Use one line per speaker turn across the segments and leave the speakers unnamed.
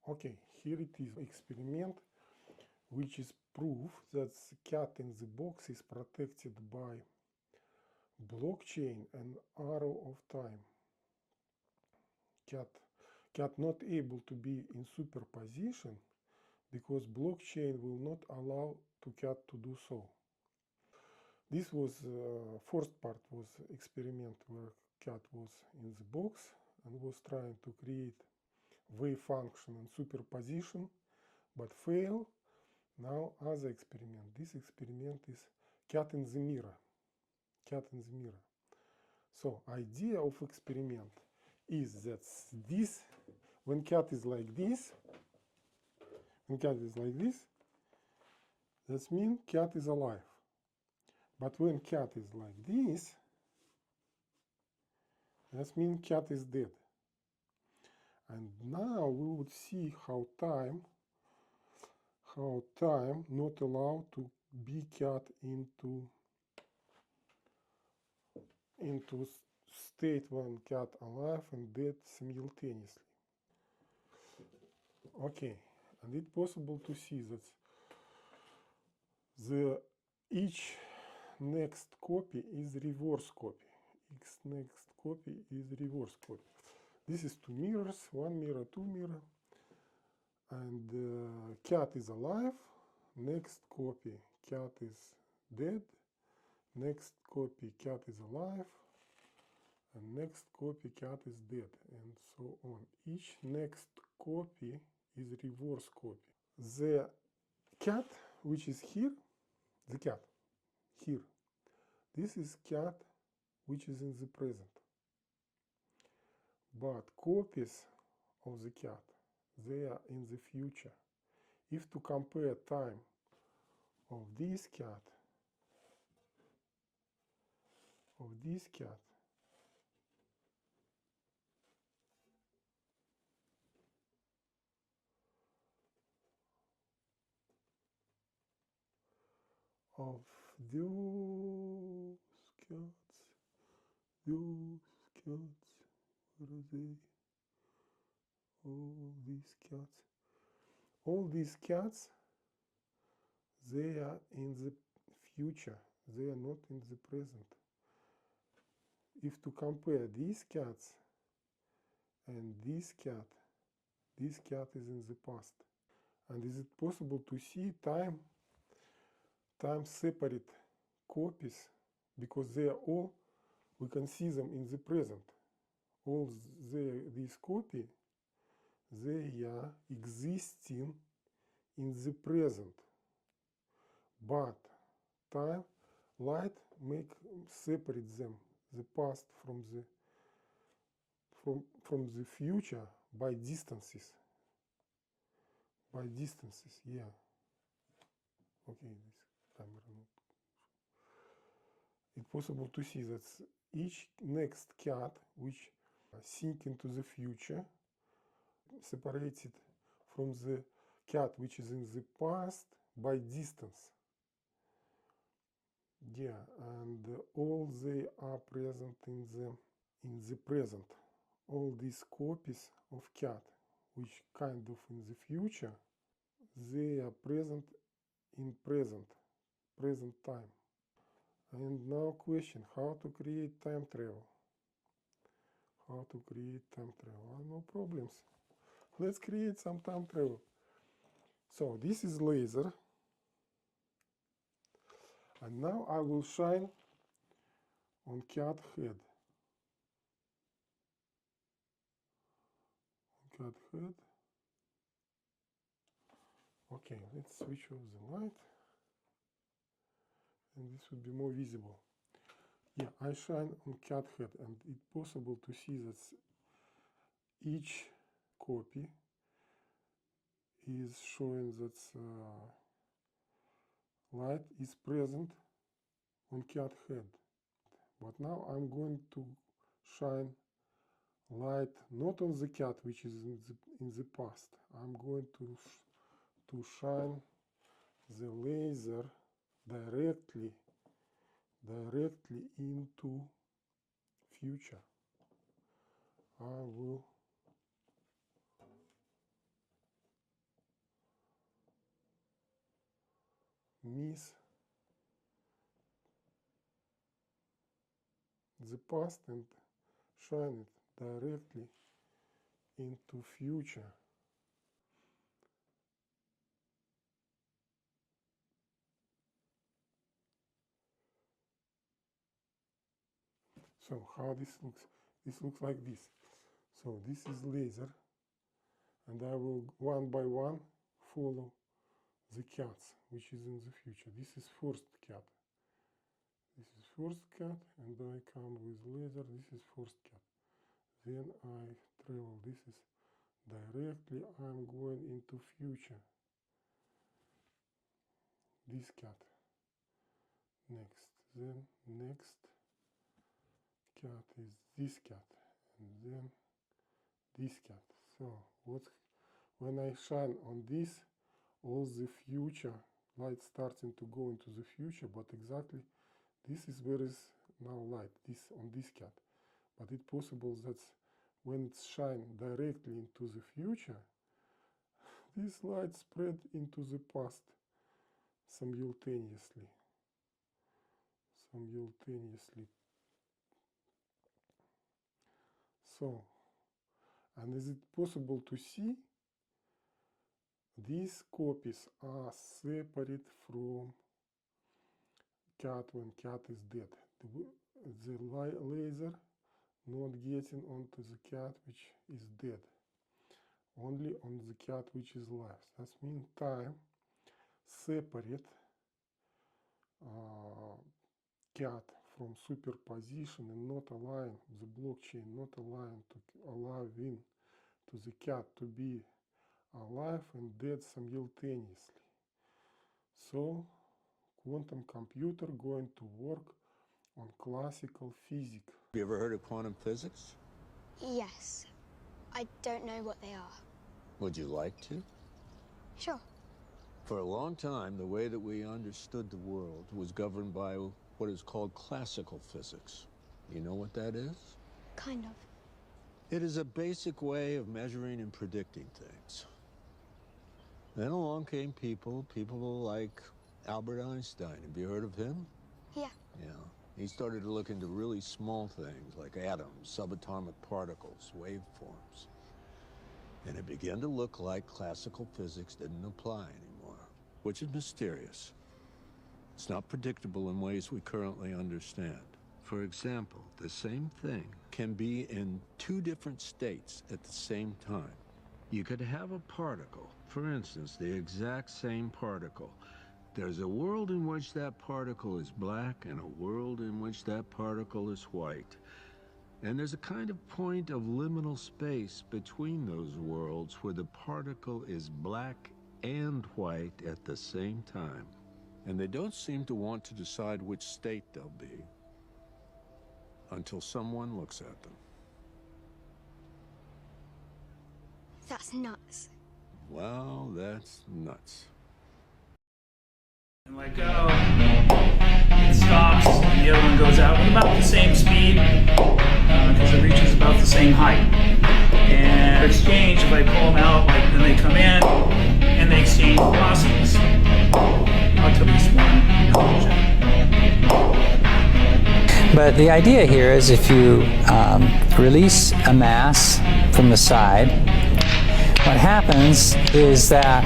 Okay, here it is experiment which is proof that the cat in the box is protected by blockchain and arrow of time. Cat not able to be in superposition because blockchain will not allow to cat to do so. This was first part was experiment where cat was in the box and was trying to create wave function and superposition, but fail. Now other experiment. This experiment is cat in the mirror. Cat in the mirror. So idea of experiment is that this, when cat is like this, that means cat is alive. But when cat is like this, that means cat is dead. And now we would see how time not allowed to be cat into state when cat alive and dead simultaneously. Okay, and it's possible to see that the each next copy is reverse copy. Each next copy is reverse copy. This is two mirrors, one mirror, two mirror, and cat is alive. Next copy, cat is dead. Next copy, cat is alive. And next copy, cat is dead, and so on. Each next copy is reverse copy. The cat, which is here, the cat, here. This is cat, which is in the present. But copies of the cat, they are in the future. If to compare time of this cat, of those cats, where are they? All these cats, they are in the future, they are not in the present. If to compare these cats and this cat is in the past. And is it possible to see time separate copies, because they are all, we can see them in the present. All these copy, they are existing in the present. But time, light make separate them, the past from the future by distances. Yeah. Okay, this camera not. It's possible to see that each next cat which sink into the future separated from the cat which is in the past by distance. Yeah, and all they are present in the present. All these copies of cat which kind of in the future, they are present in present time. And now question, how to create time travel? No problems. Let's create some time travel. So this is laser. And now I will shine on cat head. Okay, let's switch off the light. And this would be more visible. Yeah, I shine on cat head, and it's possible to see that each copy is showing that light is present on cat head. But now I'm going to shine light not on the cat which is in the past. I'm going to shine the laser directly into future. I will miss the past and shine it directly into future. So how this looks? This looks like this. So this is laser, and I will one by one follow the cats which is in the future. This is first cat. This is first cat, and I come with laser. This is first cat. Then I travel. This is directly. I'm going into future. This cat. Next. Then next cat is this cat, and then this cat. So when I shine on this, all the future light starting to go into the future, but exactly this is where is now light, this on this cat. But it's possible that when it's shine directly into the future, this light spread into the past simultaneously. So, and is it possible to see these copies are separate from cat when cat is dead. The laser not getting onto the cat which is dead, only on the cat which is alive. That means time separate cat from superposition and not allowing the blockchain, not allowing to the cat to be alive and dead simultaneously. So quantum computer going to work on classical physics.
Have you ever heard of quantum physics?
Yes. I don't know what they are.
Would you like to?
Sure.
For a long time, the way that we understood the world was governed by what is called classical physics. You know what that is?
Kind of.
It is a basic way of measuring and predicting things. Then along came people like Albert Einstein. Have you heard of him?
Yeah.
Yeah. He started to look into really small things like atoms, subatomic particles, waveforms. And it began to look like classical physics didn't apply anymore, which is mysterious. It's not predictable in ways we currently understand. For example, the same thing can be in two different states at the same time. You could have a particle, for instance, the exact same particle. There's a world in which that particle is black and a world in which that particle is white. And there's a kind of point of liminal space between those worlds where the particle is black and white at the same time. And they don't seem to want to decide which state they'll be until someone looks at them.
That's nuts.
Well, that's nuts.
And let go, it stops, and the other one goes out with about the same speed because it reaches about the same height. And exchange, if I pull them out, like then they come in and they exchange velocities. I'll tell this one collision.
But the idea here is if you release a mass from the side, what happens is that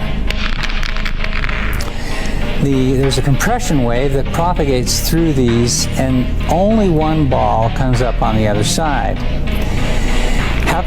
there's a compression wave that propagates through these, and only one ball comes up on the other side. How